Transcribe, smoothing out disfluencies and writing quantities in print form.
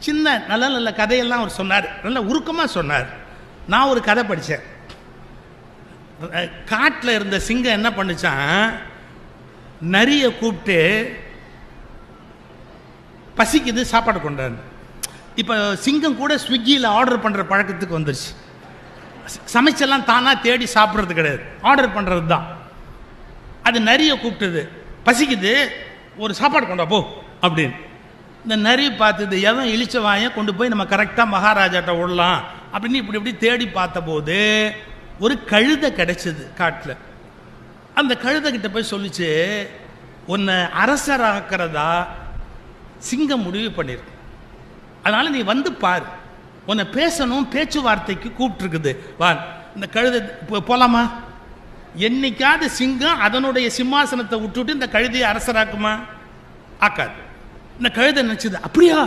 சின்ன நல்ல நல்ல கதையெல்லாம் அவர் சொன்னார், நல்ல உருக்கமாக சொன்னார். நான் ஒரு கதை படித்தேன். காட்டில் இருந்த சிங்கம் என்ன பண்ணுச்சான், நரியை கூப்பிட்டு பசிக்குது சாப்பாடு கொண்டாரு. இப்போ சிங்கம் கூட ஸ்விக்கியில் ஆர்டர் பண்ணுற பழக்கத்துக்கு வந்துருச்சு. சமைச்செல்லாம் தானாக தேடி சாப்பிட்றது கிடையாது, ஆர்டர் பண்ணுறது தான். அது நரியை கூப்பிட்டது, பசிக்குது ஒரு சாப்பாடு கொண்டா போ அப்படின்னு. இந்த நரி பார்த்தது, எவன் இழிச்ச வாயை கொண்டு போய் நம்ம கரெக்டாக மகாராஜாட்ட விடலாம் அப்படின்னு இப்படி இப்படி தேடி பார்த்தபோது ஒரு கழுதை கிடைச்சது காட்டில். அந்த கழுதை கிட்ட போய் சொல்லிச்சு, உன்னை அரசராக்கிறதா சிங்கம் முடிவு பண்ணியிருக்கு, அதனால நீ வந்து பாரு, உன்னை பேசணும், பேச்சுவார்த்தைக்கு கூப்பிட்டுருக்குது, வா. இந்த கழுதை போலாமா? என்னைக்காவது சிங்கம் அதனுடைய சிம்மாசனத்தை விட்டுட்டு இந்த கழுதையை அரசராக்குமா? ஆக்காது. இந்த கழுதை நினைச்சது, அப்படியா